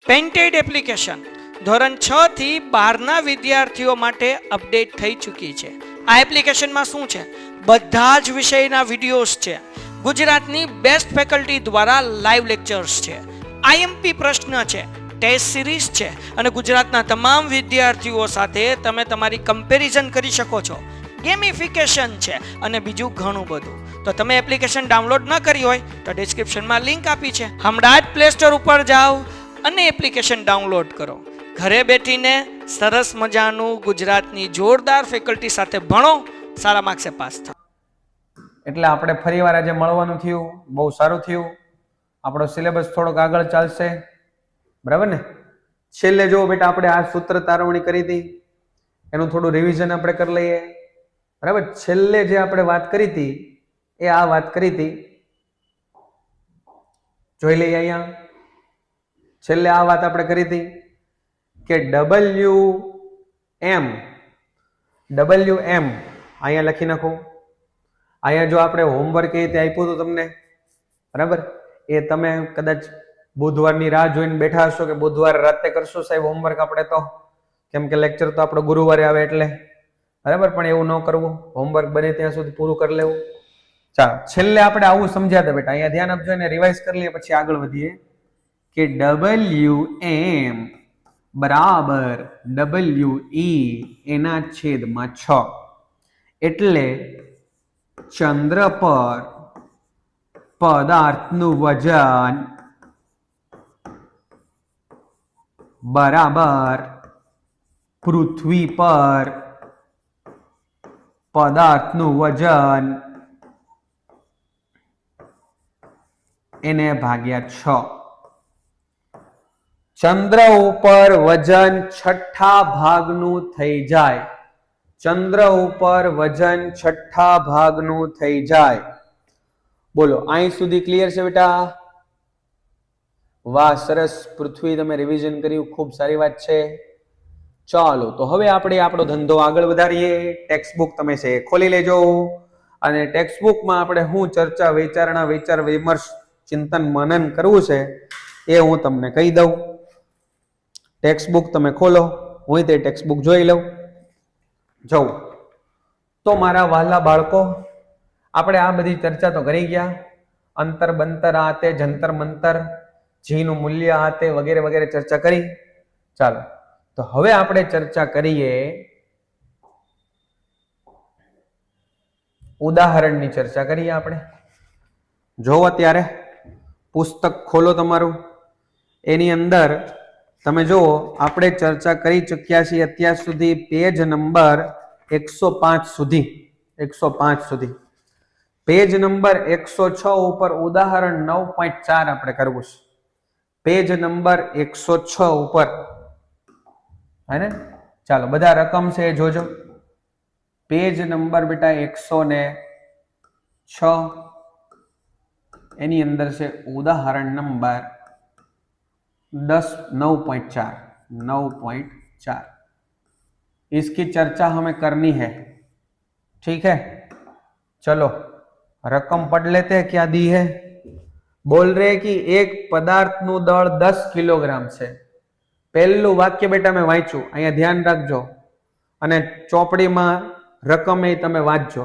Painted application ધોરણ 6 થી 12ના વિદ્યાર્થીઓ માટે અપડેટ થઈ ચૂકી છે. આ એપ્લિકેશનમાં શું છે? બધા જ વિષયના વિડીયોઝ છે. ગુજરાતની બેસ્ટ ફેકલ્ટી દ્વારા લાઈવ લેક્ચર્સ છે. આઈએમપી પ્રશ્ન છે, ટેસ્ટ સિરીઝ છે અને ગુજરાતના તમામ વિદ્યાર્થીઓ સાથે તમે તમારી કમ્પેરિઝન કરી શકો છો. ગેમિફિકેશન છે અને બીજું ઘણું બધું. તો તમે એપ્લિકેશન ડાઉનલોડ ન કરી હોય તો ડિસ્ક્રિપ્શનમાં લિંક આપી છે. હમણાં જ પ્લે સ્ટોર ઉપર જાઓ અને એપ્લિકેશન ડાઉનલોડ કરો. ઘરે બેઠીને સરસ મજાનું ગુજરાતની જોરદાર ફેકલ્ટી સાથે ભણો, સારા માર્ક્સે પાસ થાઓ. એટલે આપણે ફરીવાર આજે મળવાનું થયું, બહુ સારું થયું. આપણો સિલેબસ થોડોક આગળ ચાલશે, બરાબર ને? છેલ્લે જો બેટા આપણે આ સૂત્ર તારવણી કરી હતી એનું થોડું રિવિઝન આપણે કરી લઈએ, બરાબર? છેલ્લે જે આપણે વાત કરી હતી એ આ વાત કરી હતી, જોઈ લઈએ અહીંયા. છેલ્લે આ વાત આપણે કરી હતી કે WM અહીંયા લખી નાખું. અહીંયા જો આપણે હોમવર્ક એ રીતે આપ્યું હતું તમને, બરાબર? એ તમે કદાચ બુધવારની રાહ જોઈને બેઠા હશો કે બુધવારે રાતે કરશો સાહેબ હોમવર્ક આપણે, તો કેમ કે લેક્ચર તો આપણો ગુરુવારે આવે એટલે, બરાબર? પણ એવું ન કરવું, હોમવર્ક બને ત્યાં સુધી પૂરું કરી લેવું. ચાલો, છેલ્લે આપણે આવું સમજ્યા હતા બેટા. અહીંયા ધ્યાન આપજો અને રિવાઇઝ કરી લઈએ, પછી આગળ વધીએ કે WM બરાબર WE એના છેદમાં 6. એટલે ચંદ્ર પર પદાર્થનું વજન બરાબર પૃથ્વી પર પદાર્થનું વજન એને ભાગ્યા 6. ચંદ્ર ઉપર વજન છઠ્ઠા ભાગનું થઈ જાય. ચંદ્ર ઉપર વજન છઠ્ઠા ભાગનું થઈ જાય. બોલો, અહીં સુધી ક્લિયર છે બેટા? વાહ, સરસ. પૃથ્વી તમે રિવિઝન કર્યું, ખૂબ સારી વાત છે. ચાલો, તો હવે આપણે આપણો ધંધો આગળ વધારીએ. ટેક્સ્ટ બુક તમે છે ખોલી લેજો અને ટેક્સ્ટ બુકમાં આપણે શું ચર્ચા વિચારણા વિચાર વિમર્શ ચિંતન મનન કરવું છે એ હું તમને કહી દઉં. ટેક્સ્ટ બુક તમે ખોલો, હું તે ટેક્સ્ટ બુક જોઈ લઉં. જવું તો મારા વહાલા બાળકો, આપણે આ બધી ચર્ચા તો કરી ગયા. અંતર બંતર આ તે, જંતર મંતર, જીનું મૂલ્ય આ તે વગેરે વગેરે ચર્ચા કરી. ચાલો, તો હવે આપણે ચર્ચા કરીએ ઉદાહરણની ચર્ચા કરીએ. આપણે જોવો ત્યારે પુસ્તક ખોલો તમારું, એની અંદર તમે જુઓ આપણે ચર્ચા કરી ચૂક્યા છીએ અત્યાર સુધી પેજ નંબર 105 સુધી. 105 સુધી. પેજ નંબર 106 ઉપર ઉદાહરણ 9.4 આપણે કરવું છે. પેજ નંબર 106 ઉપર, હે ને? ચાલો, બધા રકમ છે એ જોજો. પેજ નંબર બેટા 106, એની અંદર છે ઉદાહરણ નંબર 9.4. इसकी चर्चा हमें करनी है, ठीक है? चलो, रकम पढ़ लेते हैं. क्या दी है? बोल रहे कि एक पदार्थ नु दળ 10 किलोग्राम છે. પહેલું વાક્ય બેટા મેં વાંચ્યું, અહીંયા ધ્યાન રાખજો અને ચોપડીમાં રકમ એ તમે વાંચજો.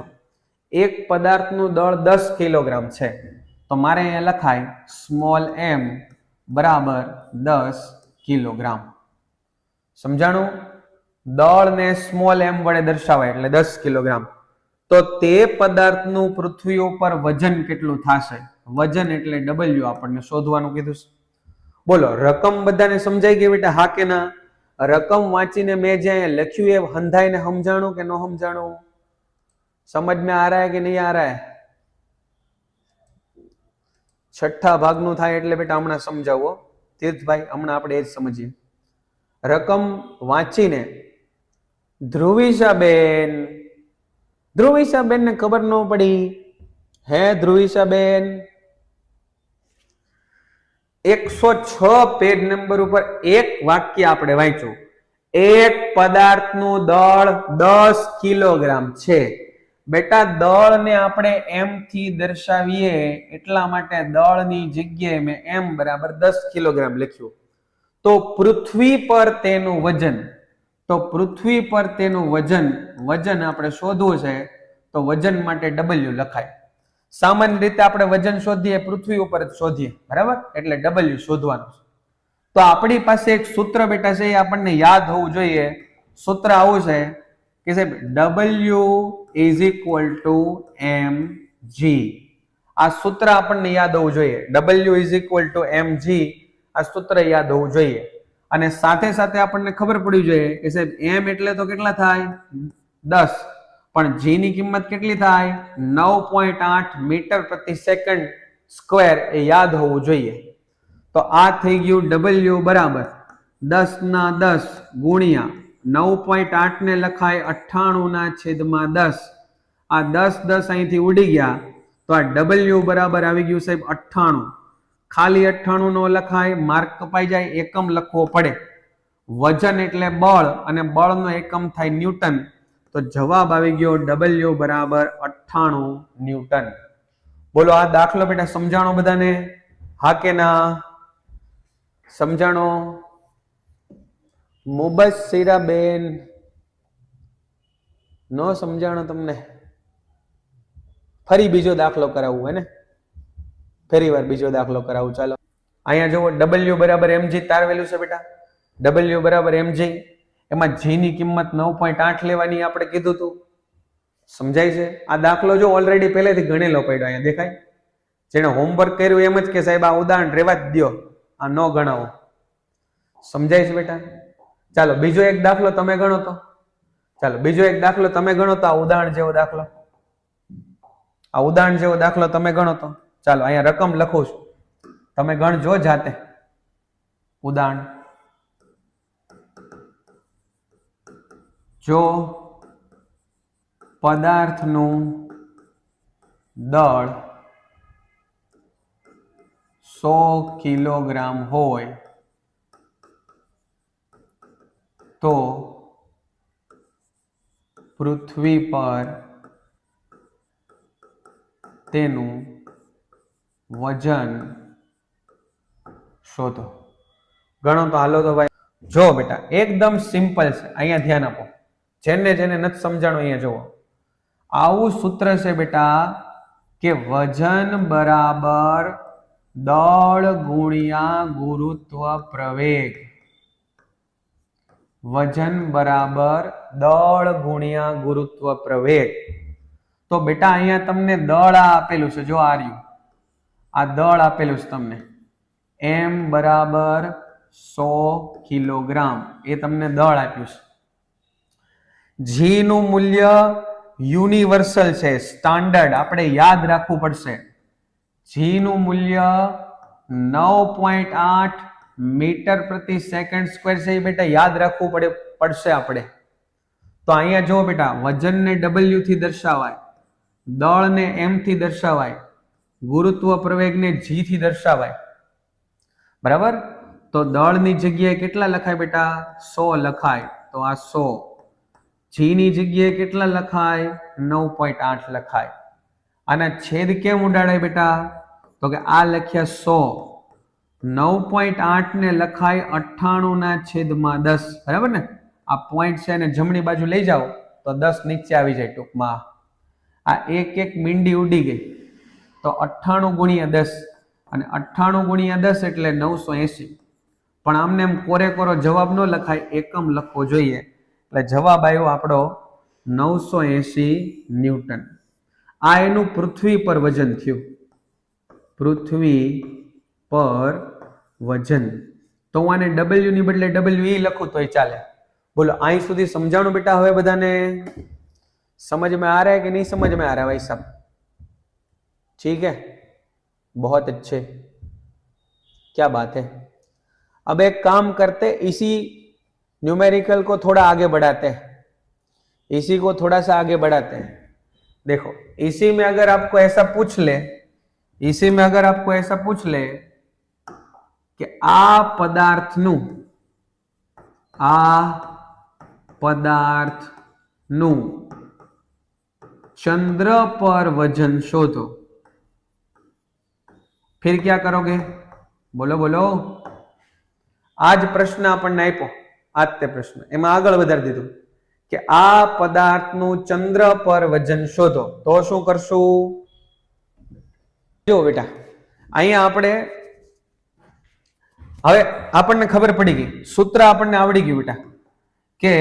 એક પદાર્થનું દળ 10 કિલોગ્રામ છે, તો મારે અહીંયા લખાય સ્મોલ m બરાબર 10 કિલોગ્રામ. સમજાણું? દળને સ્મોલ m વડે દર્શાવાય એટલે 10 કિલોગ્રામ. તો તે પદાર્થનું પૃથ્વી ઉપર વજન કેટલું થશે? વજન એટલે W આપણને શોધવાનું કીધું છે. બોલો, રકમ બધાને સમજાઈ ગઈ બેટા? હા કે ના? રકમ વાંચીને મેં જે લખ્યું એ હંધાઈને સમજાણું કે ન સમજાણું? સમજ में आ रहा है कि नहीं आ रहा है? છઠ્ઠા ભાગનું થાય એટલે બેટા હમણાં સમજાવો તીર્થભાઈ, હમણાં આપણે એ જ સમજીએ. રકમ વાંચીને ધ્રુવિશાબેન ને ખબર ન પડી. હે ધ્રુવિશાબેન, 106 પેજ નંબર ઉપર એક વાક્ય આપણે વાંચ્યું. એક પદાર્થનું દળ 10 કિલોગ્રામ છે. બેટા દળને આપણે m થી દર્શાવીએ એટલા માટે દળની જગ્યાએ મેં m બરાબર 10 કિલોગ્રામ લખ્યું. તો પૃથ્વી પર તેનું વજન, તો પૃથ્વી પર તેનું વજન આપણે શોધવું છે તો વજન માટે W લખાય. સામાન્ય રીતે આપણે વજન શોધીએ પૃથ્વી ઉપર જ શોધીએ, બરાબર, એટલે W શોધવાનું. તો આપણી પાસે એક સૂત્ર બેટા છે, એ આપણને યાદ હોવું જોઈએ. સૂત્ર આવું છે કે સાહેબ W is equal to mg. આ સૂત્ર આપણને યાદ હોવું જોઈએ. W is equal to mg, આ સૂત્ર યાદ હોવું જોઈએ. અને સાથે સાથે આપણને ખબર પડવી જોઈએ કે સાહેબ m એટલે તો કેટલા થાય 10, પણ g ની કિંમત કેટલી થાય 9.8 મીટર પ્રતિ સેકન્ડ સ્ક્વેર, એ યાદ હોવું જોઈએ. તો આ થઈ ગયું W બરાબર 10 ના 10 ગુણ્યા 9.8 ને લખાય 98/10. આ 10 અહીંથી ઉડી ગયા તો આ W બરાબર આવી ગયું સાહેબ 98. ખાલી 98 નો લખાય, માર્ક કપાઈ જાય, એકમ લખવો પડે. વજન એટલે બળ, અને બળનો એકમ થાય ન્યૂટન. તો જવાબ આવી ગયો W બરાબર 98 ન્યૂટન. બોલો આ દાખલો બેટા સમજાણો બધાને? હા કે ના? સમજાણો? મુબસ્સીરાબેન નો સમજાણો તમને? ફરી બીજો દાખલો કરાવવું હે ને? ફરી વાર બીજો દાખલો કરાવું. ચાલો અહીંયા જુઓ, W બરાબર mg તારવેલું છે બેટા. W બરાબર mg, એમાં g ની કિંમત 9.8 લેવાની આપણે કીધું હતું. સમજાય છે? આ દાખલો જો ઓલરેડી પહેલેથી ગણેલો પડ્યો, અહીંયા દેખાય. જેને હોમવર્ક કર્યું એમ જ કે સાહેબ આ ઉદાહરણ રેવા જ દો, આ ન ગણાવો. સમજાય છે બેટા? ચાલો બીજો એક દાખલો તમે ગણો તો. ચાલો બીજો એક દાખલો તમે ગણો તો, આ ઉદાહરણ જેવો દાખલો, આ ઉદાહરણ જેવો દાખલો તમે ગણો તો. ચાલો અહીંયા રકમ લખું છું, તમે ગણજો જાતે. ઉદાહરણ, જો પદાર્થનું દળ 100 કિલોગ્રામ હોય તો પૃથ્વી પર તેનું વજન શોધો. ગણો તો હાલો તો ભાઈ. જો બેટા એકદમ સિમ્પલ છે, અહીંયા ધ્યાન આપો. જેને જેને નથી સમજાણું અહીંયા જુઓ. આવું સૂત્ર છે બેટા કે વજન બરાબર દળ ગુણ્યા ગુરુત્વ પ્રવેગ. વજન બરાબર દળ ગુણ્યા ગુરુત્વ પ્રવેગ. તો બેટા અહીંયા તમને દળ આપેલું છે, જો આ રહ્યું, આ દળ આપેલું છે તમને. m બરાબર 100 કિલોગ્રામ, એ તમને દળ આપ્યું છે. g નું મૂલ્ય યુનિવર્સલ છે, સ્ટાન્ડર્ડ, આપણે યાદ રાખવું પડશે. g નું મૂલ્ય 9.8 મીટર પ્રતિ સેકન્ડ સ્ક્વેર છે, એ બેટા યાદ રાખવું પડશે આપણે. તો અહીંયા જો બેટા વજનને W થી દર્શાવાય, દળને m થી દર્શાવાય, ગુરુત્વ પ્રવેગને g થી દર્શાવાય, બરાબર. તો દળની જગ્યાએ કેટલા લખાય બેટા 100 લખાય, તો આ 100. g ની જગ્યાએ કેટલા લખાય 9.8 લખાય. આના છેદ કેમ ઉડાડાય બેટા? તો કે આ લખ્યા 100, 9.8 ને લખાય 98/10, બરાબર ને? આ પોઈન્ટ છે અને જમણી બાજુ લઈ જાઓ તો 10 નીચે આવી જાય ટૂંકમાં. આ એક એક મીંડી ઉડી ગઈ, તો 98 ગુણ્યા 10, અને 98 ગુણ્યા 10 એટલે 980. પણ આમને એમ કોરે કોરો જવાબ ન લખાય, એકમ લખવો જોઈએ. એટલે જવાબ આવ્યો આપણો 980 ન્યૂટન. આ એનું પૃથ્વી પર વજન થયું, પૃથ્વી પર વજન. તો હું આને W ની બદલે WE લખું તોય ચાલે. બોલો અહીં સુધી સમજાણું બેટા? હવે બધાને समझ में आ रहा है कि नहीं समझ में आ रहा है भाई साहब? ठीक है, बहुत अच्छे, क्या बात है. अब एक काम करते, इसी न्यूमेरिकल को थोड़ा आगे बढ़ाते हैं, इसी को थोड़ा सा आगे बढ़ाते हैं. देखो इसी में अगर आपको ऐसा पूछ ले, इसी में अगर आपको ऐसा पूछ ले कि आ पदार्थનું चंद्र पर वजन शोधो, फिर क्या करोगे? बोलो बोलो. આ જ પ્રશ્ન આપણને આપ્યો, આ જ તે પ્રશ્ન, એમાં આગળ વધારી દીધું કે આ પદાર્થનું ચંદ્ર પર વજન શોધો. તો શું કરશું? જો બેટા, અહીંયા આપણે હવે આપણને ખબર પડી ગઈ, સૂત્ર આપણને આવડી ગયું બેટા, કે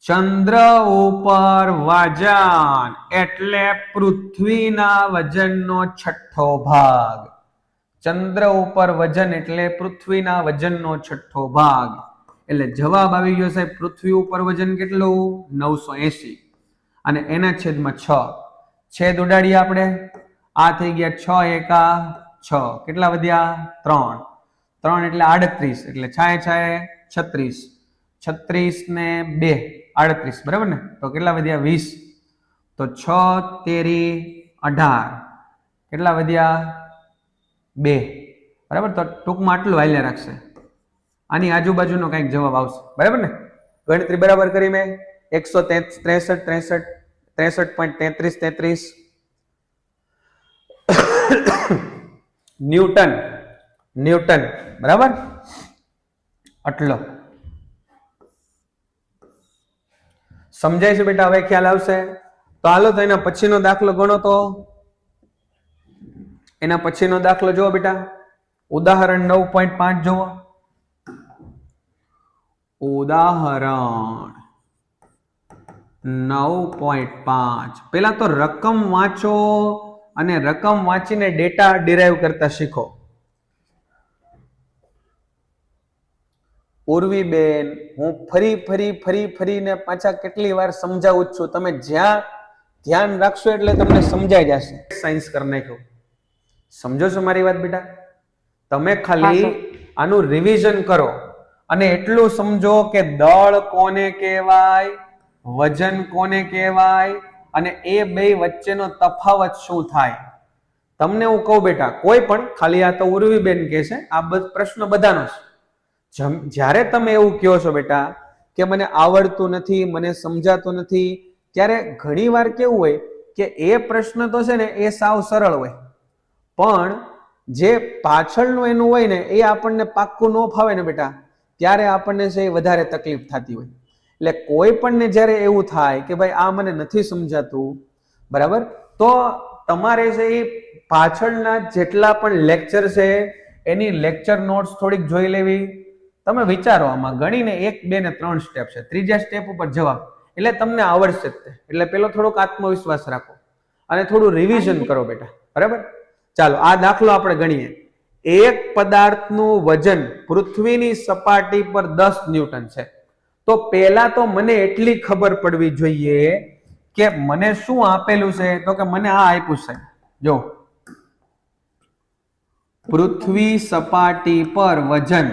ચંદ્ર ઉપર વજન એટલે પૃથ્વીના વજનનો છઠ્ઠો ભાગ. ચંદ્ર ઉપર વજન એટલે પૃથ્વીના વજનનો છઠ્ઠો ભાગ. એટલે જવાબ આવી ગયો સાહેબ, પૃથ્વી ઉપર વજન કેટલું? 980 અને એના છેદમાં 6. છેદ ઉડાડીએ આપણે, આ થઈ ગયા 6 એકા 6, કેટલા વધ્યા? 3. 3 એટલે 38, એટલે છાએ છાએ 36, 36 ને 2 38, બરાબર ને? તો કેટલા વધ્યા? 20. તો 6 તેરી 18, કેટલા વધ્યા? 2, બરાબર? તો ટૂંકમાં આટલું હાલ્યા રાખશે, આની આજુબાજુનો કંઈક જવાબ આવશે, બરાબર ને? ગણતરી બરાબર કરી મેં, 163.33 ન્યૂટન, બરાબર? આટલો સમજાય છે બેટા? હવે ખ્યાલ આવશે? તો હાલો તો એના પછીનો દાખલો ગણો. તો એના પછીનો દાખલો જુઓ બેટા, ઉદાહરણ 9.5 જુઓ. ઉદાહરણ 9.5. પેલા તો રકમ વાંચો અને રકમ વાંચીને ડેટા ડિરાઈવ કરતા શીખો. ઉર્વીબેન, હું ફરીને પાછા કેટલી વાર સમજાવું છું, તમે જ્યાં ધ્યાન રાખશો એટલે તમને સમજાઈ જશે. સાયન્સ કરી નાખ્યું, સમજો છો મારી વાત બેટા? તમે ખાલી આનું રિવિઝન કરો અને એટલું સમજો કે દળ કોને કહેવાય, વજન કોને કહેવાય અને એ બે વચ્ચેનો તફાવત શું થાય. તમને હું કહું બેટા, કોઈ પણ, ખાલી આ તો ઉર્વીબેન કહે છે, આ પ્રશ્ન બધાનો છે. જ્યારે તમે એવું કહો છો બેટા કે મને આવડતું નથી, મને સમજાતું નથી, ત્યારે ઘણી વાર કેવું હોય કે એ પ્રશ્ન તો છે ને એ સાવ સરળ હોય, પણ જે પાછળનું એનું હોય ને એ આપણને પાક્કું ન ફાવે ને બેટા, ત્યારે આપણને છે વધારે તકલીફ થતી હોય. એટલે કોઈ પણને જ્યારે એવું થાય કે ભાઈ આ મને નથી સમજાતું, બરાબર, તો તમારે છે એ પાછળના જેટલા પણ લેક્ચર છે એની લેક્ચર નોટ્સ થોડીક જોઈ લેવી. તમે વિચારો, આમાં ગણીને 1, 2 ને 3 સ્ટેપ છે, ત્રીજા સ્ટેપ ઉપર જવાબ, એટલે તમને આવડશે જ તે. એટલે પેલો થોડોક આત્મવિશ્વાસ રાખો અને થોડું રિવિઝન કરો બેટા, બરાબર? ચાલો આ દાખલો આપણે ગણીએ. એક પદાર્થનું વજન પૃથ્વીની સપાટી પર 10 ન્યૂટન છે. તો પહેલા તો મને એટલી ખબર પડવી જોઈએ કે મને શું આપેલું છે. તો કે મને આ આપ્યું છે, જો, પૃથ્વી સપાટી પર વજન,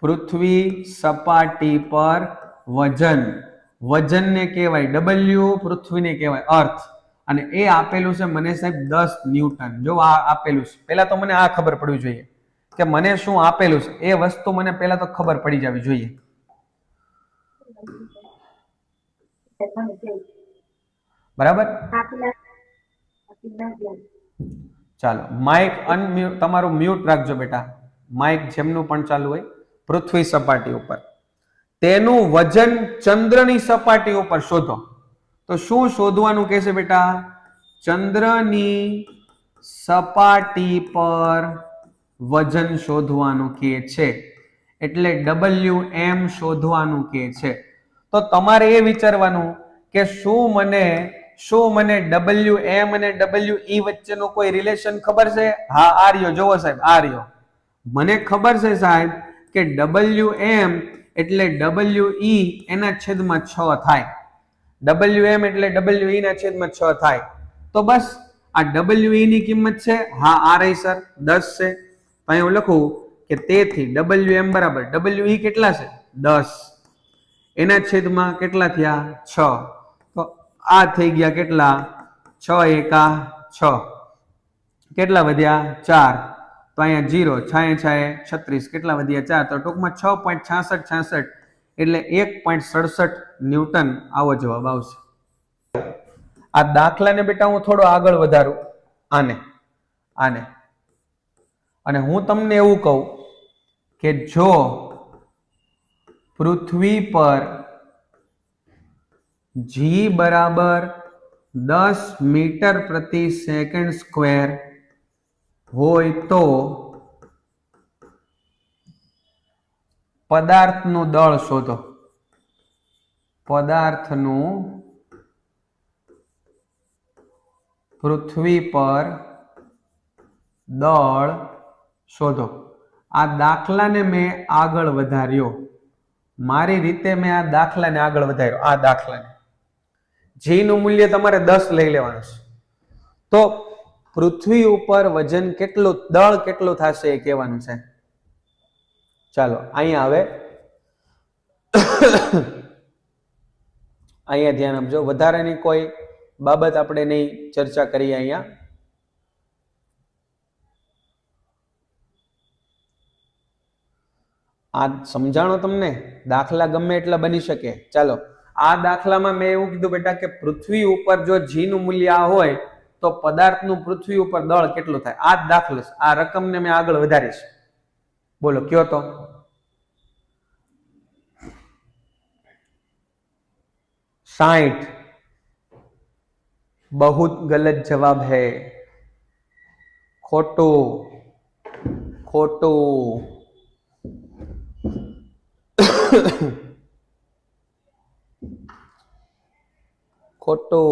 પૃથ્વી સપાટી પર વજન, વજનને કહેવાય W, પૃથ્વીને કહેવાય અર્થ, અને એ આપેલું છે મને સાહેબ 10 ન્યૂટન. જો આ આપેલું છે, પહેલા તો મને આ ખબર પડવી જોઈએ કે મને શું આપેલું છે, એ વસ્તુ મને પહેલા તો ખબર પડી જવી જોઈએ, બરાબર? ચાલો માઇક અનમ્યુટ, તમારું મ્યુટ રાખજો બેટા, માઇક જેમનું પણ ચાલુ હોય. પૃથ્વી સપાટી ઉપર તેનું વજન ચંદ્રની સપાટી ઉપર શોધો. તો શું શોધવાનું કહે છે બેટા? ચંદ્રની સપાટી પર વજન શોધવાનું કહે છે, એટલે WM શોધવાનું કહે છે. તો તમારે એ વિચારવાનું કે શું મને WM અને WE વચ્ચેનો કોઈ રિલેશન ખબર છે? હા, આ રહ્યો, જોવો સાહેબ, આ રહ્યો. મને ખબર છે સાહેબ કે WM એટલે WE એના છેદમાં 6 થાય, WM એટલે WE ના છેદમાં 6 થાય. તો બસ આ WE ની કિંમત છે, હા આ રહી સર 10 છે. તો અહીં હું લખું કે તેથી WM બરાબર WE કેટલા છે? 10, એના છેદમાં કેટલા થયા? 6. તો આ થઈ ગયા કેટલા? 6 એકા 6, કેટલા વધ્યા? 4. તો અહીંયા 0, છાએ છાએ 36, કેટલા વધ્યા? 4. તો ટૂંકમાં 6.66 એટલે 1.67 ન્યૂટન આવો જવાબ આવશે. આ દાખલાને બેટા હું થોડો આગળ વધારું, આને અને હું તમને એવું કહું કે જો પૃથ્વી પર G બરાબર 10 મીટર પ્રતિ સેકન્ડ સ્ક્વેર હોય તો પદાર્થનું દળ શોધો. પદાર્થનું પૃથ્વી પર દળ શોધો. આ દાખલાને મેં આગળ વધાર્યો. મારી રીતે મેં આ દાખલાને આગળ વધાર્યો. આ દાખલાને G નું મૂલ્ય તમારે 10 લઈ લેવાનું છે. તો પૃથ્વી ઉપર વજન કેટલું, દળ કેટલું થશે એ કહેવાનું છે. ચાલો અહીંયા હવે અહીંયા ધ્યાન આપજો. વધારાની કોઈ બાબત આપણે નહીં ચર્ચા કરીએ. અહીંયા આ સમજાણો તમને? દાખલા ગમે એટલા બની શકે. ચાલો આ દાખલામાં મેં એવું કીધું બેટા કે પૃથ્વી ઉપર જો G નું મૂલ્ય આ હોય તો પદાર્થનું પૃથ્વી ઉપર દળ કેટલું થાય. આ જ દાખલો છે. આ રકમને મેં આગળ વધારીશ. બોલો કયો તો. साठ. बहुत गलत जवाब है. खोटो खोटो. खोटो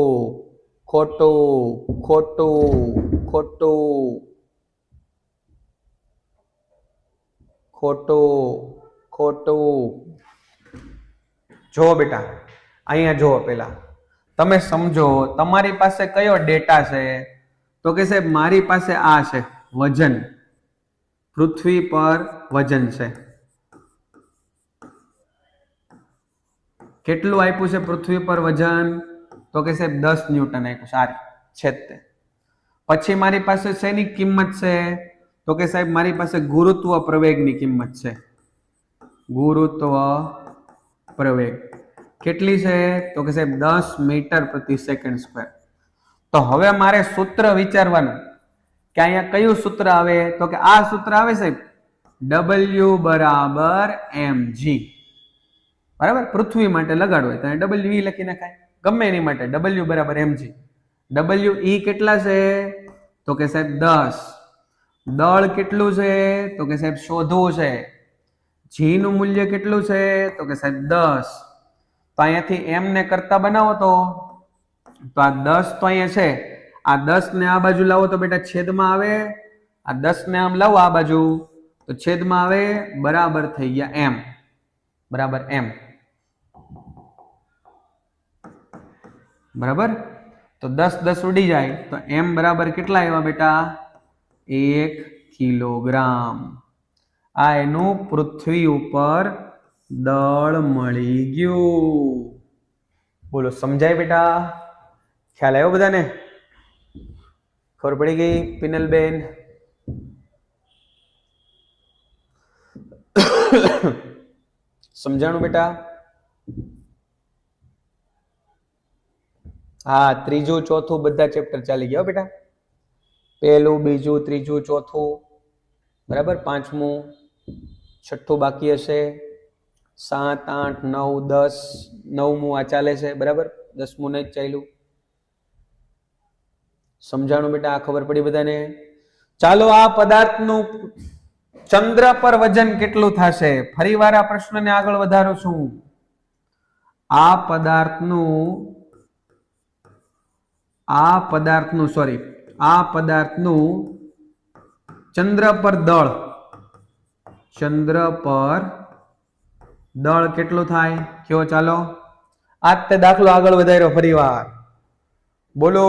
खोटो खोटो खोटो खोटो खोटो. જો બેટા અહીંયા જુઓ. પેલા તમે સમજો તમારી પાસે કયો ડેટા છે. તો કે સાહેબ મારી પાસે આ છે વજન. પૃથ્વી પર વજન છે. કેટલું આપ્યું છે પૃથ્વી પર વજન? તો કે સાહેબ 10 ન્યૂટન આપ્યું. સારી છે. પછી મારી પાસે શેની કિંમત છે? તો કે સાહેબ મારી પાસે ગુરુત્વ પ્રવેગની કિંમત છે. ગુરુત્વ પ્રવેગ કેટલી છે? તો કે સાહેબ 10 મીટર પ્રતિ સેકન્ડ સ્ક્વેર. તો હવે મારે સૂત્ર વિચારવાનું કે અહીંયા કયું સૂત્ર આવે? તો કે આ સૂત્ર આવે સાહેબ W બરાબર mg. બરાબર? પૃથ્વી માટે લગાડવું હોય તો W e લખી નખાય. ગમે એની માટે W બરાબર mg. W e કેટલા છે? તો કે સાહેબ 10. દળ કેટલું છે? તો કે સાહેબ શોધવું છે. G નું મૂલ્ય કેટલું છે? તો કે સાહેબ 10. તો અહીંયાથી m ને કરતા બનાવો તો આ 10 તો અહીંયા છે. આ 10 ને આ બાજુ લાવો તો બેટા છેદમાં આવે. આ 10 ને આમ લાવો આ બાજુ તો છેદમાં આવે. બરાબર થઈ ગયા m. બરાબર m. બરાબર? તો 10 ઉડી જાય તો m બરાબર કેટલા આવ્યા બેટા? 1 કિલોગ્રામ. આ એનું પૃથ્વી ઉપર દળ મળી ગયું. બોલો સમજાય બેટા? ખ્યાલ આવ્યો બધાને? ખબર પડી ગઈ પિનલબેન? સમજાણું બેટા? હા, ત્રીજું ચોથું બધા ચેપ્ટર ચાલી ગયા બેટા. પહેલું, બીજું, ત્રીજું, ચોથું. બરાબર? પાંચમું, છઠ્ઠું બાકી હશે. 7, 8, 9, 10. 9મું આ ચાલે છે. બરાબર? 10મું નહીં ચાલ્યું. સમજાણું બેટા? આ ખબર પડી બધાને? ચાલો આ પદાર્થનું ચંદ્ર પર વજન કેટલું થશે? ફરીવાર આ પ્રશ્નને આગળ વધારું છું. આ પદાર્થનું ચંદ્ર પર દળ કેટલું થાય? કયો ચાલો. આ તે દાખલો આગળ વધાર્યો ફરીવાર. બોલો.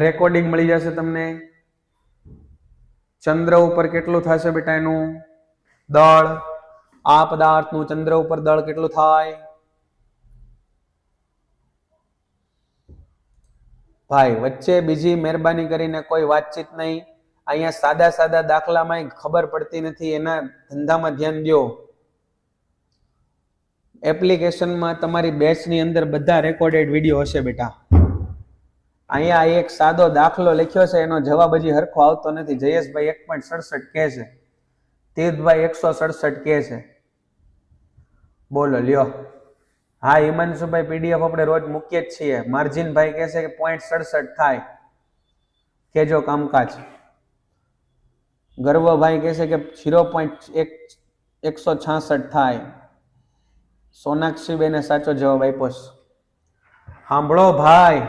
રેકોર્ડિંગ મળી જશે તમને. ચંદ્ર ઉપર કેટલું થશે બેટા એનું દળ? આ પદાર્થનું ચંદ્ર ઉપર દળ કેટલું થાય? ભાઈ વચ્ચે બીજી મહેરબાની કરીને કોઈ વાતચીત નહીં. અહીંયા સાદા સાદા દાખલામાં ખબર પડતી નથી. એના ધંધામાં ધ્યાન દો. એપ્લિકેશનમાં તમારી બેચની અંદર બધા રેકોર્ડેડ વિડીયો હશે બેટા. અહીંયા એક સાદો દાખલો લખ્યો છે, એનો જવાબ હજી હરખો આવતો નથી. જયેશભાઈ 1.67 કહે છે, તીર્થભાઈ 167 કહે છે. બોલો લ્યો. હા હિમાંશુભાઈ, પીડીએફ આપણે રોજ મૂકીએ જ છીએ. માર્જિનભાઈ કહે છે કે 0.67 થાય. કેજો કામકાજ. ગર્વભાઈ કહે છે કે 0.166 થાય. સોનાક્ષીબેને સાચો જવાબ આપ્યો છે. સાંભળો ભાઈ,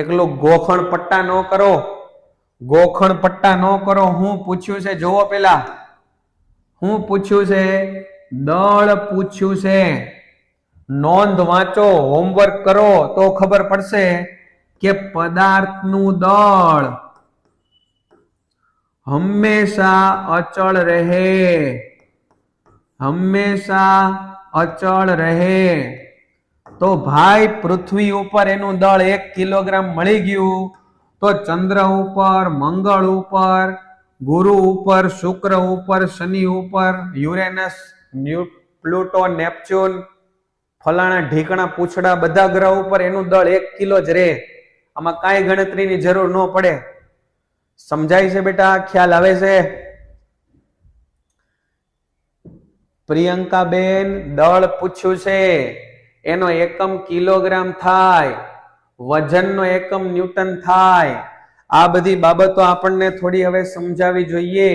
એકલું ગોખણ પટ્ટા ન કરો, ગોખણ પટ્ટા ન કરો. હું પૂછ્યું છે જોવો પેલા, હું પૂછ્યું છે, દળ પૂછ્યું છે. નોંધ વાંચો, હોમવર્ક કરો તો ખબર પડશે કે પદાર્થનું દળ હંમેશા અચળ રહે, હંમેશા અચળ રહે. તો ભાઈ પૃથ્વી ઉપર એનું દળ 1 કિલોગ્રામ મળી ગયું, તો ચંદ્ર ઉપર, મંગળ ઉપર, ગુરુ ઉપર, શુક્ર ઉપર, શનિ ઉપર, યુરેનસ, પ્લુટો, નેપચ્યુન, ફલાણા ઢીકણા પૂછડા બધા ગ્રહ ઉપર એનું દળ 1 કિલો જ રહે. આમાં કાંઈ ગણતરીની જરૂર ન પડે. સમજાય છે બેટા? ખ્યાલ આવે છે? પ્રિયંકાબેન, દળ પૂછ્યું છે, એનો એકમ કિલોગ્રામ થાય, વજનનો એકમ ન્યૂટન થાય. આ બધી બાબતો આપણને થોડી હવે સમજાવી જોઈએ.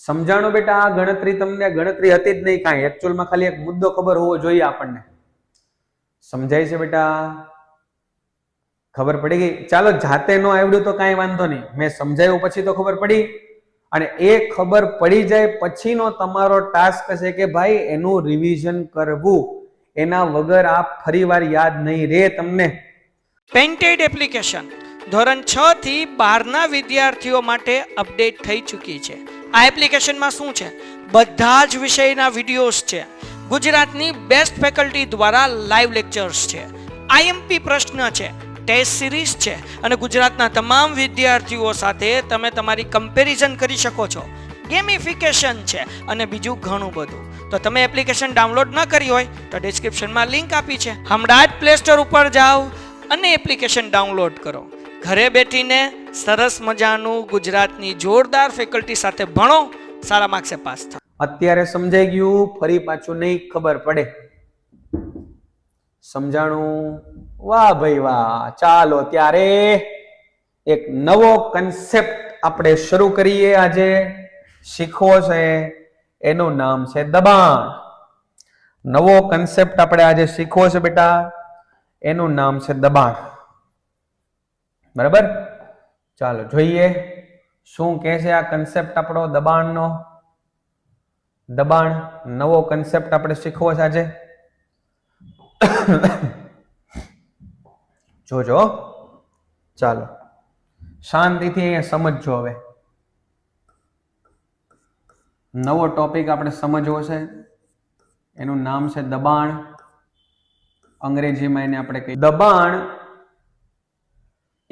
સમજાણો બેટા? આ ગણતરી તમને ગણતરી હતી જ નહીં કાંઈ, એકચ્યુઅલમાં ખાલી એક મુદ્દો ખબર હોવો જોઈએ આપણને. સમજાય છે બેટા? ખબર પડી ગઈ? ચાલો, જાતે ન આવડ્યું તો કાંઈ વાંધો નહીં, મેં સમજાવ્યું પછી તો ખબર પડી. અને એ ખબર પડી જાય પછીનો તમારો ટાસ્ક છે કે ભાઈ એનું રિવિઝન કરવું. એના વગર આ ફરીવાર યાદ નહીં રહે તમને. પેન્ટેડ એપ્લિકેશન ધોરણ 6 થી 12 ના વિદ્યાર્થીઓ માટે અપડેટ થઈ ચૂકી છે. આ એપ્લિકેશનમાં શું છે? બધા જ વિષયના વિડીયોઝ છે. ગુજરાતની બેસ્ટ ફેકલ્ટી દ્વારા લાઈવ લેક્ચર્સ છે, આઈએમપી પ્રશ્ન છે, ટેસ્ટ સિરીઝ છે, અને ગુજરાતના તમામ વિદ્યાર્થીઓ સાથે તમે તમારી કમ્પેરિઝન કરી શકો છો. ગેમિફિકેશન છે અને બીજું ઘણું બધું. તો તમે એપ્લિકેશન ડાઉનલોડ ન કરી હોય તો ડિસ્ક્રિપ્શનમાં લિંક આપી છે, હમણાં જ પ્લે સ્ટોર ઉપર જાઓ અને એપ્લિકેશન ડાઉનલોડ કરો. ઘરે બેઠીને સરસ મજાનું ગુજરાતની જોરદાર ફેકલ્ટી સાથે ભણો, સારા માર્ક્સે પાસ થાઓ. અત્યારે સમજાઈ ગયું, ફરી પાછું નહીં ખબર પડે. સમજાણું? વાહ ભાઈ વાહ. ચાલો ત્યારે એક નવો કન્સેપ્ટ આપણે શરૂ કરીએ. આજે શીખવો છે, એનું નામ છે દબાણ. નવો કન્સેપ્ટ આપણે આજે શીખવો છે બેટા, એનું નામ છે દબાણ. બરાબર? ચાલો જોઈએ શું કહે છે આ કન્સેપ્ટ આપણો દબાણનો. દબાણ નવો કન્સેપ્ટ આપણે શીખવો છે આજે. જોજો, ચાલો શાંતિથી અહીંયા સમજજો. હવે નવો ટોપિક આપણે સમજવો છે, એનું નામ છે દબાણ. અંગ્રેજીમાં એને આપણે કહીએ દબાણ.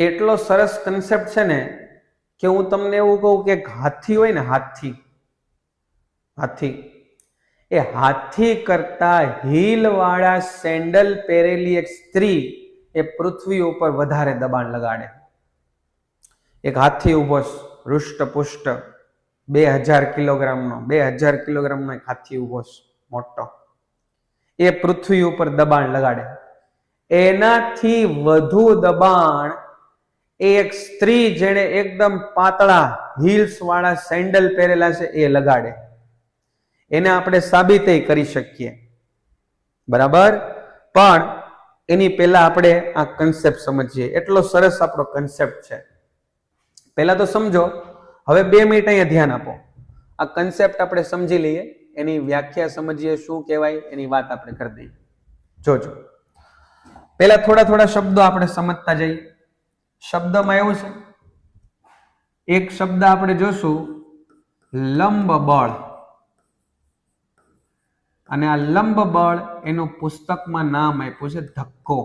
એટલો સરસ કન્સેપ્ટ છે ને કે હું તમને એવું કહું કે હાથી હોય ને, હાથી, હાથી, એ હાથી કરતા હીલ વાળા સેન્ડલ પહેરેલી એક સ્ત્રી એ પૃથ્વી ઉપર વધારે દબાણ લગાડે. એક હાથી ઉભો હૃષ્ટપુષ્ટ 2000 કિલોગ્રામનો, 2000 કિલોગ્રામનો એક હાથી ઉભો મોટો, એ પૃથ્વી ઉપર દબાણ લગાડે. એનાથી વધુ દબાણ એક સ્ત્રી જેણે એકદમ પાતળા હીલ્સ વાળા સેન્ડલ પહેરેલા છે એ લગાડે. એને આપણે સાબિત કરી શકીએ, બરાબર? પણ એની પહેલા આપણે આ કન્સેપ્ટ સમજીએ. એટલો સરસ આપણો કન્સેપ્ટ છે. પહેલા તો સમજો. હવે 2 મિનિટ અહીંયા ધ્યાન આપો. આ કન્સેપ્ટ આપણે સમજી લઈએ, એની વ્યાખ્યા સમજીએ, શું કહેવાય એની વાત આપણે કરી દઈએ. જોજો, પહેલા થોડા શબ્દો આપણે સમજતા જઈએ. શબ્દમાં એવું છે, એક શબ્દ આપણે જોશું લંબ બળ. અને આ લંબ બળ એનું પુસ્તકમાં નામ આપ્યું છે ધક્કો.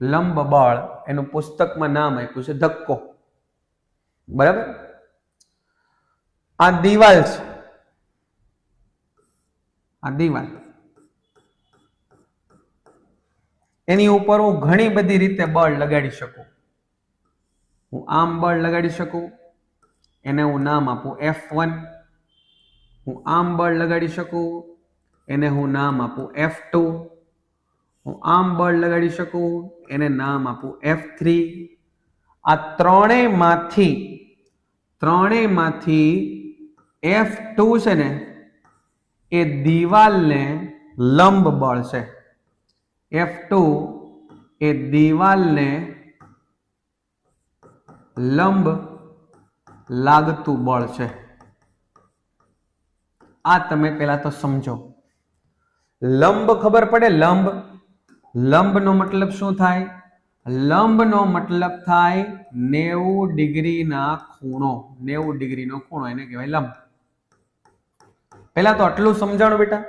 લંબ બળ એનું પુસ્તકમાં નામ આપ્યું છે ધક્કો. બરાબર? આ દિવાલ છે, આ દિવાલ, એની ઉપર હું ઘણી બધી રીતે બળ લગાડી શકું. હું આમ બળ લગાડી શકું, એને હું નામ આપું F1. હું આમ બળ લગાડી શકું, એને હું નામ આપું F2. હું આમ બળ લગાડી શકું, એને નામ આપું F3. આ ત્રણેયમાંથી F2 છે ને એ દિવાલને લંબ બળ છે. F2 એ દિવાલને લંબ લાગતું બળ છે. આ તમે પેલા તો સમજો. લંબ ખબર પડે? લંબનો મતલબ શું થાય? લંબનો મતલબ થાય 90 ડિગ્રીના ખૂણો. 90 ડિગ્રીનો ખૂણો એને કહેવાય લંબ. પહેલા તો આટલું સમજાણું બેટા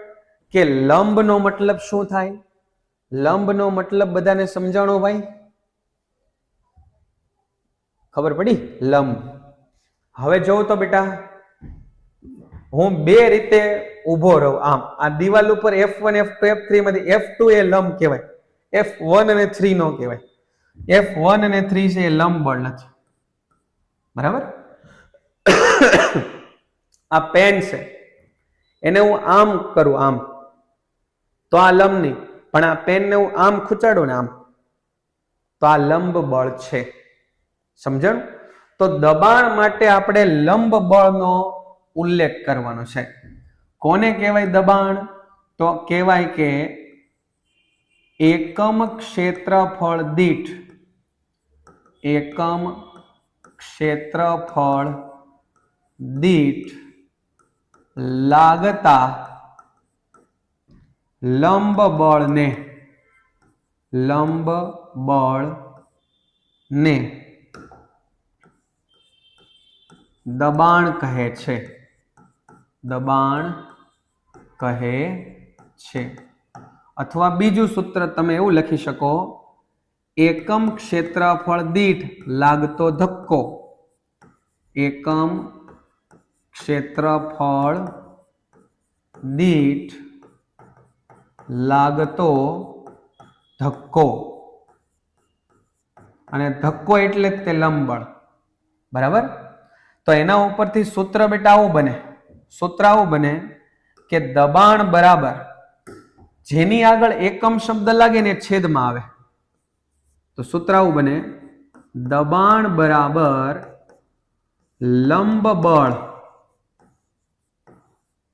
કે લંબનો મતલબ શું થાય? લંબનો મતલબ બધાને સમજાણો ભાઈ? ખબર પડી? લંબ. હવે જોઉં તો બેટા હું બે રીતે ઊભો રહું. આમ આ દિવાલ ઉપર F1 F2 F3 માંથી F2 એ લંબ કહેવાય, F1 અને 3 નો કહેવાય. F1 અને 3 છે એ લંબ બળ નથી. બરાબર? આ પેન છે, એને હું આમ કરું આમ તો આ લંબ નહીં, પણ આ પેનને હું આમ ખૂંચાડું ને આમ તો આ લંબ બળ છે. સમજણ? તો દબાણ માટે આપણે લંબ બળનો ઉલ્લેખ કરવાનો છે. કોને કહેવાય દબાણ? તો કહેવાય કે એકમ ક્ષેત્રફળ દીઠ લાગતા લંબ બળને દબાણ કહે છે. દબાણ કહે છે. અથવા બીજું સૂત્ર તમે એવું લખી શકો, એકમ ક્ષેત્રફળ દીઠ લાગતો ધક્કો. એકમ ક્ષેત્રફળ દીઠ લાગતો ધક્કો. અને ધક્કો એટલે તે લંબ બળ. બરાબર? તો એના ઉપરથી સૂત્ર બેટા આવું બને. સૂત્ર આવું બને કે દબાણ બરાબર જેની આગળ એકમ શબ્દ લાગે ને છેદમાં આવે. તો સૂત્ર આવું બને, દબાણ બરાબર લંબ બળ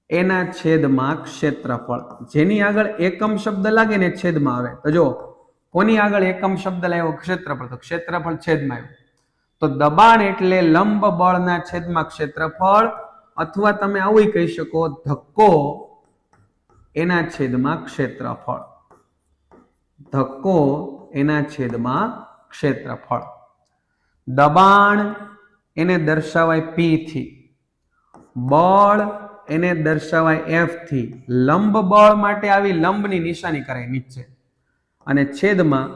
એના છેદમાં ક્ષેત્રફળ. જેની આગળ એકમ શબ્દ લાગે ને છેદમાં આવે. તો જો કોની આગળ એકમ શબ્દ લાવ્યો? ક્ષેત્રફળ. તો ક્ષેત્રફળ છેદમાં આવ્યું. તો દબાણ એટલે લંબ બળના છેદમાં ક્ષેત્રફળ, અથવા તમે આવું કહી શકો ધક્કો એના છેદમાં ક્ષેત્રફળ. ધક્કો એના છેદમાં ક્ષેત્રફળ. દબાણ એને દર્શાવાય P થી, બળ એને દર્શાવાય F થી. લંબ બળ માટે આવી લંબની નિશાની કરાય નીચે, અને છેદમાં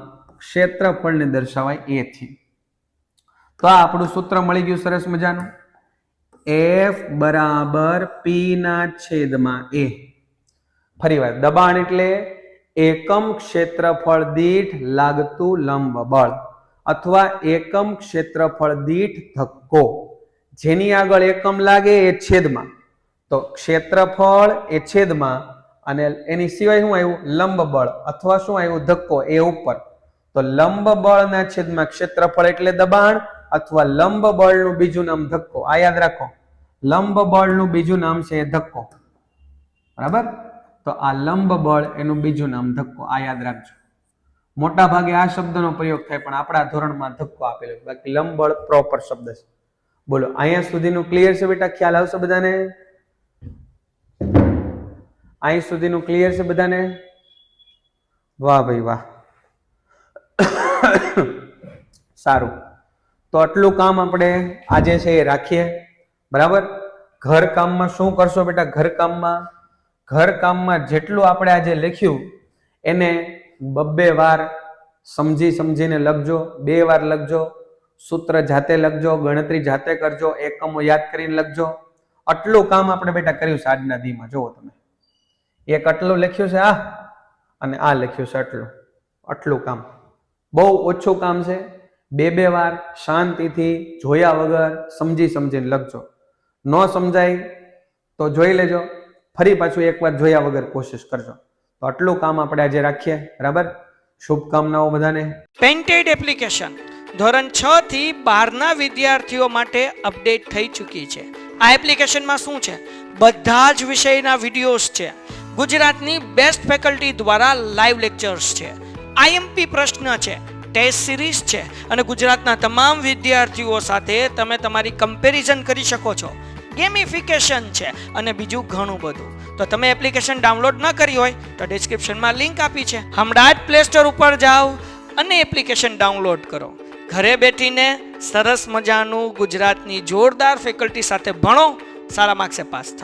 ક્ષેત્રફળને દર્શાવાય A થી. તો આ આપણું સૂત્ર મળી ગયું સરસ મજાનું. F બરાબર P ના છેદમાં A. ફરી વાર, દબાણ એટલે એકમ ક્ષેત્રફળ દીઠ લાગતું લંબ બળ અથવા એકમ ક્ષેત્રફળ દીઠ ધક્કો. જેની આગળ એકમ લાગે એ છેદમાં, તો ક્ષેત્રફળ એ છેદમાં, અને એની સિવાય શું આવ્યું? લંબ બળ અથવા શું આવ્યું? ધક્કો એ ઉપર. તો લંબ બળના છેદમાં ક્ષેત્રફળ એટલે દબાણ, અથવા લંબ બળનું બીજું નામ ધક્કો. આ યાદ રાખો, લંબ બળનું બીજું નામ છે ધક્કો. બરાબર? તો આ લંબ બળ એનું બીજું નામ ધક્કો. આ યાદ રાખજો. મોટા ભાગે આ શબ્દનો પ્રયોગ થાય, પણ આપણા ધોરણમાં ધક્કો આપેલો છે. બાકી લંબ બળ પ્રોપર શબ્દ છે. બોલો, અહીંયા સુધીનું ક્લિયર છે બેટા? ખ્યાલ આવશે બધાને? અહીં સુધીનું ક્લિયર છે બધાને? વાહ ભાઈ વાહ. સારું, તો આટલું કામ આપણે આજે છે એ રાખીએ. બરાબર? ઘર કામમાં શું કરશો બેટા? ઘર કામમાં જેટલું આપણે આજે લખ્યું એને 2 વાર સમજીને લખજો, 2 વાર લખજો, સૂત્ર જાતે લખજો, ગણતરી જાતે કરજો, એકમો યાદ કરીને લખજો. આટલું કામ આપણે બેટા કર્યું છે આજના દીમાં. જુઓ તમે, એક આટલું લખ્યું છે આ, અને આ લખ્યું છે આટલું. આટલું કામ, બહુ ઓછું કામ છે. બે વાર શાંતિથી જોયા વગર સમજીને લખજો. ન સમજાય તો જોઈ લેજો, ફરી પાછું એકવાર જોયા વગર કોશિશ કરજો. તો આટલું કામ આપણે આજે રાખીએ. બરાબર, શુભકામનાઓ બધાને. પેઇન્ટેડ એપ્લિકેશન ધોરણ 6 થી 12 વિદ્યાર્થીઓ માટે અપડેટ થઈ ચૂકી છે. આ એપ્લિકેશનમાં શું છે? બધા જ વિષયના વિડીયોઝ છે. ગુજરાતની બેસ્ટ ફેકલ્ટી દ્વારા લાઈવ લેક્ચર્સ છે, આઈએમપી પ્રશ્ન છે, ટેસ્ટ સિરીઝ છે અને ગુજરાતના તમામ વિદ્યાર્થીઓ સાથે તમે તમારી કમ્પેરિઝન કરી શકો છો. ગેમિફિકેશન છે અને બીજું ઘણું બધું. તો તમે એપ્લિકેશન ડાઉનલોડ ન કરી હોય તો ડિસ્ક્રિપ્શનમાં લિંક આપી છે, હમણાં જ પ્લે સ્ટોર ઉપર જાઓ અને એપ્લિકેશન ડાઉનલોડ કરો. ઘરે બેઠીને સરસ મજાનું ગુજરાતની જોરદાર ફેકલ્ટી સાથે ભણો, સારા માર્ક્સે પાસ થાઓ.